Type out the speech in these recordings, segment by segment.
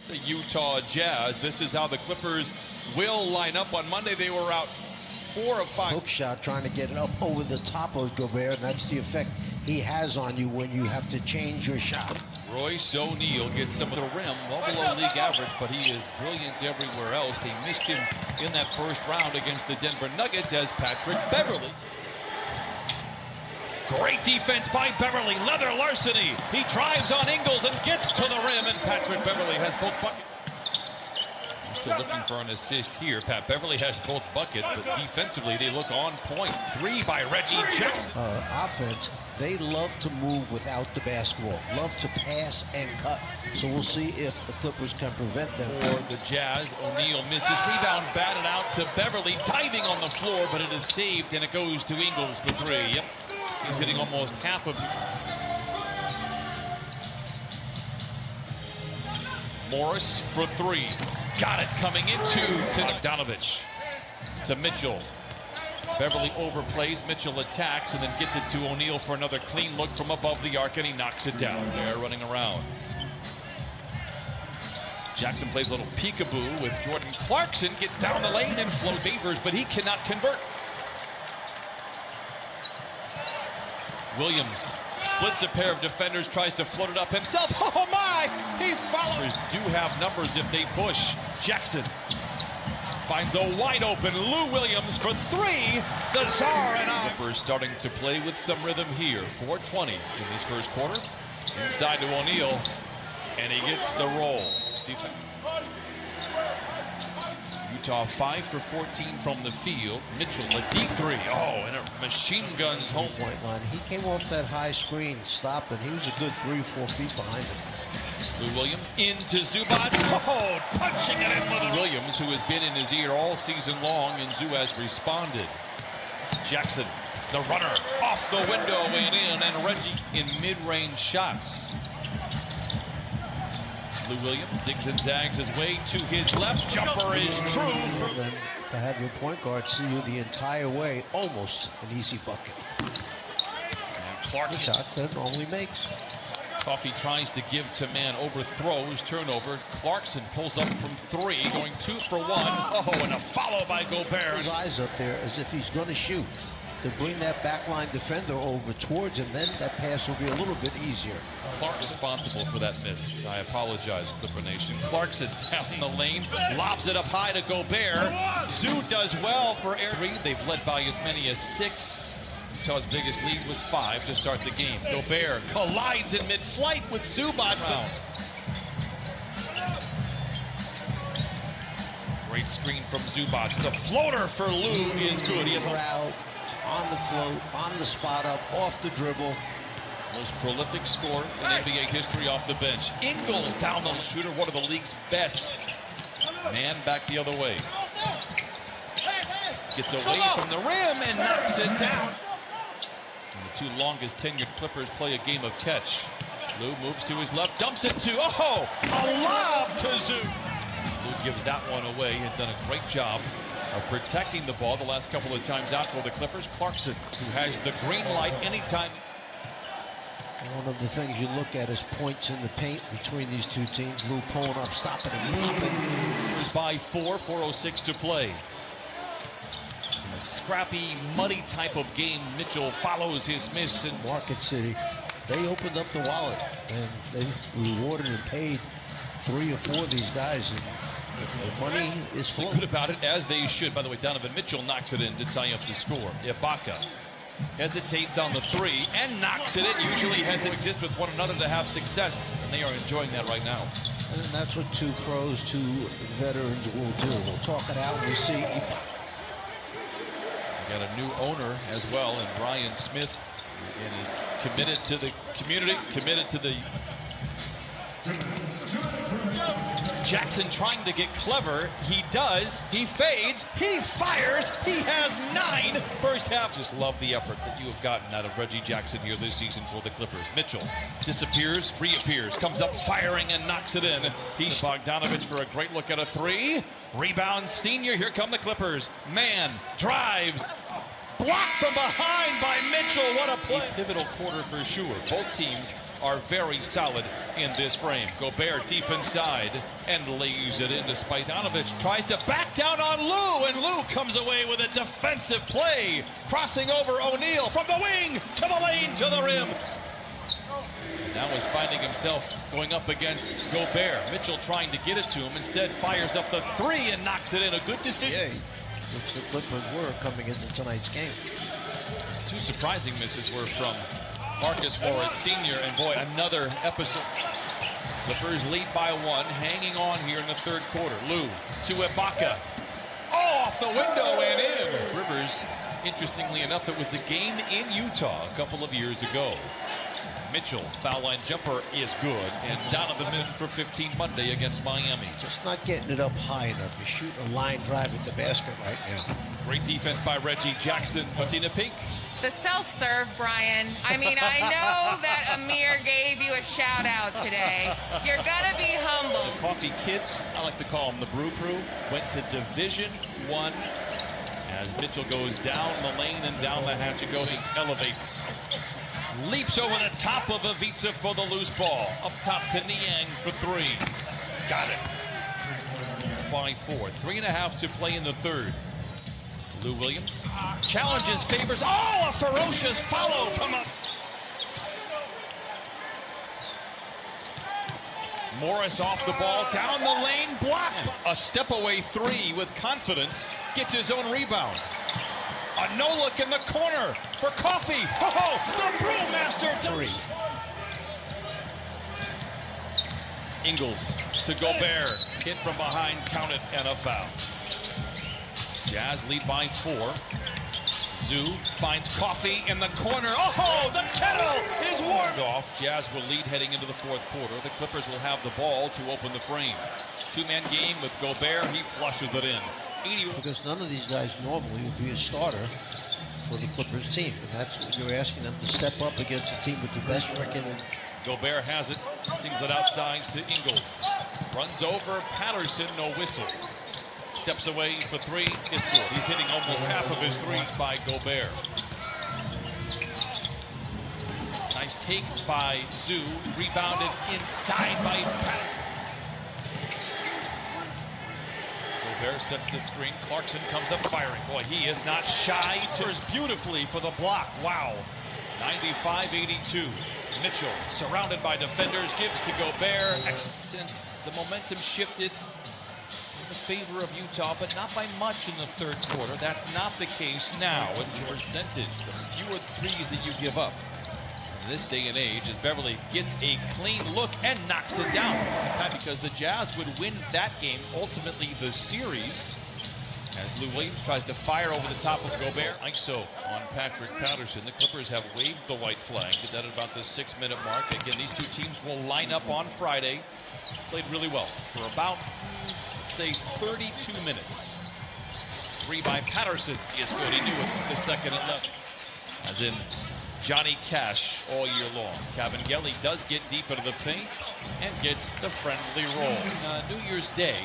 The Utah Jazz. This is how the Clippers will line up. On Monday, they were out 4 of 5. Hook shot trying to get it up over the top of Gobert, and that's the effect he has on you when you have to change your shot. Royce O'Neal gets some of the rim, well below league average, but he is brilliant everywhere else. They missed him in that first round against the Denver Nuggets as Patrick Beverley. Great defense by Beverley, leather larceny. He drives on Ingles and gets to the rim, and Patrick Beverley has both buckets. Still looking for an assist here. Pat Beverley has both buckets, but defensively they look on point. 3 by Reggie Jackson. Offense, they love to move without the basketball, love to pass and cut. So we'll see if the Clippers can prevent them. For the Jazz, O'Neal misses. Rebound batted out to Beverley, diving on the floor, but it is saved, and it goes to Ingles for 3. Yep, he's hitting almost half of. Morris for 3. Got it coming into Bogdanovich. To Mitchell. Beverley overplays. Mitchell attacks and then gets it to O'Neal for another clean look from above the arc, and he knocks it down. They're running around. Jackson plays a little peekaboo with Jordan Clarkson. Gets down the lane and flow favors, but he cannot convert. Williams splits a pair of defenders, tries to float it up himself. Oh my! He follows. Do have numbers if they push. Jackson finds a wide open Lou Williams for 3. The Czar and Clippers starting to play with some rhythm here. 4:20 in this first quarter. Inside to O'Neal, and he gets the roll. Defense. Utah 5 for 14 from the field. Mitchell, a deep 3. Oh, and a machine guns home point line. He came off that high screen, stopped, and he was a good 3-4 feet behind him. Lou Williams into Zubac. Oh, punching it in with Williams, who has been in his ear all season long, and Zoo has responded. Jackson, the runner, off the window and in, and Reggie in mid-range shots. Lou Williams zigs and zags his way to his left. Jumper is true. And then to have your point guard see you the entire way, almost an easy bucket. And Clarkson. The shots that normally makes. Coffey tries to give to man, overthrows, turnover. Clarkson pulls up from 3, going 2 for 1. Oh, and a follow by Gobert. His eyes up there as if he's going to shoot. To bring that backline defender over towards him, then that pass will be a little bit easier. Clark responsible for that miss. I apologize, Clipper Nation. Clarkson down the lane, lobs it up high to Gobert. Zoo does well for air 3. They've led by as many as 6. Utah's biggest lead was 5 to start the game. Gobert collides in mid-flight with Zubac. Great screen from Zubac. The floater for Lou is good. He has out on the float, on the spot up, off the dribble. Most prolific scorer in NBA history off the bench. Ingles down the shooter, one of the league's best. Man back the other way. Gets away from the rim and knocks it down. And the 2 longest tenured Clippers play a game of catch. Lou moves to his left, dumps it to, oh, a lob to Zoo. Lou gives that one away. He had done a great job of protecting the ball the last couple of times out for the Clippers. Clarkson, who has the green light anytime. One of the things you look at is points in the paint between these two teams. Lou pulling up, stopping and moving. Clippers by 4, 4:06 to play. In a scrappy, muddy type of game, Mitchell follows his miss. And Market City, they opened up the wallet and they rewarded and paid 3 or 4 of these guys. And the money is full. Good about it, as they should. By the way, Donovan Mitchell knocks it in to tie up the score. Ibaka hesitates on the 3 and knocks it in. Usually has to exist with one another to have success, and they are enjoying that right now. And that's what 2 pros, 2 veterans will do. We'll talk it out. We'll see. Got a new owner as well, and Brian Smith, and is committed to the community, committed to the. Jackson trying to get clever. He does. He fades. He fires. He has 9 first half. Just love the effort that you have gotten out of Reggie Jackson here this season for the Clippers. Mitchell disappears, reappears, comes up firing and knocks it in. He's Bogdanovich for a great look at a 3. Rebound senior. Here come the Clippers. Man drives. blocked from behind by Mitchell. What a play. Pivotal quarter for sure. Both teams are very solid in this frame. Gobert deep inside and lays it in despite Donovich tries to back down on Lou, and Lou comes away with a defensive play, crossing over O'Neal from the wing to the lane to the rim. Now is finding himself going up against Gobert. Mitchell trying to get it to him, instead fires up the three and knocks it in. A good decision. Which the Clippers were coming into tonight's game. Two surprising misses were from Marcus Morris Sr. and boy, another episode. Clippers lead by one, hanging on here in the third quarter. Lou to Ibaka. Oh, off the window and in. Rivers, interestingly enough, it was the game in Utah a couple of years ago. Mitchell, foul line jumper is good, and Donovan in for 15 Monday against Miami. Just not getting it up high enough. You shoot a line drive at the basket right now. Great defense by Reggie Jackson. Christina Pink. The self-serve, Brian. I mean, I know that Amir gave you a shout-out today. You're gonna be humble. The Coffee Kids, I like to call them the Brew Crew, went to Division I as Mitchell goes down the lane and down the hatch it goes. He elevates. Leaps over the top of Ivica for the loose ball. Up top to Niang for three. Got it. By 4. 3.5 to play in the third. Lou Williams challenges, favors. Oh, a ferocious follow from up. Morris off the ball, down the lane, block. A step away three with confidence. Gets his own rebound. A no-look in the corner for Coffee. Oh, the Brewmaster. Three. Ingles to Gobert. Hit from behind, counted, and a foul. Jazz lead by 4. Zoo finds Coffee in the corner. Oh, the kettle is warmed off. Jazz will lead heading into the fourth quarter. The Clippers will have the ball to open the frame. Two-man game with Gobert. He flushes it in. Because none of these guys normally would be a starter for the Clippers team. And that's what you're asking them to step up against a team with the best record. Gobert has it. Sings it outside to Ingles. Runs over Patterson. No whistle. Steps away for three. It's good. He's hitting almost half of his threes by Gobert. Nice take by Zoo. Rebounded inside by Patterson. Gobert sets the screen. Clarkson comes up firing. Boy, he is not shy. Turns beautifully for the block. Wow. 95-82. Mitchell, surrounded by defenders, gives to Gobert. Since the momentum shifted in the favor of Utah, but not by much in the third quarter. That's not the case now with percentage. The fewer threes that you give up in this day and age, as Beverly gets a clean look and knocks it down. Because the Jazz would win that game, ultimately the series, as Lou Williams tries to fire over the top of Gobert. ISO on Patrick Patterson. The Clippers have waved the white flag. Did that at about the 6-minute mark. Again, these two teams will line up on Friday. Played really well for about, let's say, 32 minutes. Three by Patterson is good. He knew it the second it left. As in Johnny Cash all year long. Cavangeli does get deep into the paint and gets the friendly roll. New Year's Day,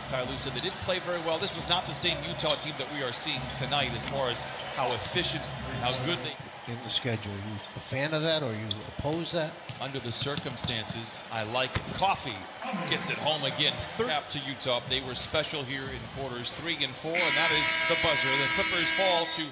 Ty Lue said they didn't play very well. This was not the same Utah team that we are seeing tonight as far as how efficient, how good they... In the schedule, are you a fan of that or you oppose that? Under the circumstances, I like it. Coffee gets it home again. Third half to Utah. They were special here in quarters 3 and 4, and that is the buzzer. The Clippers fall to...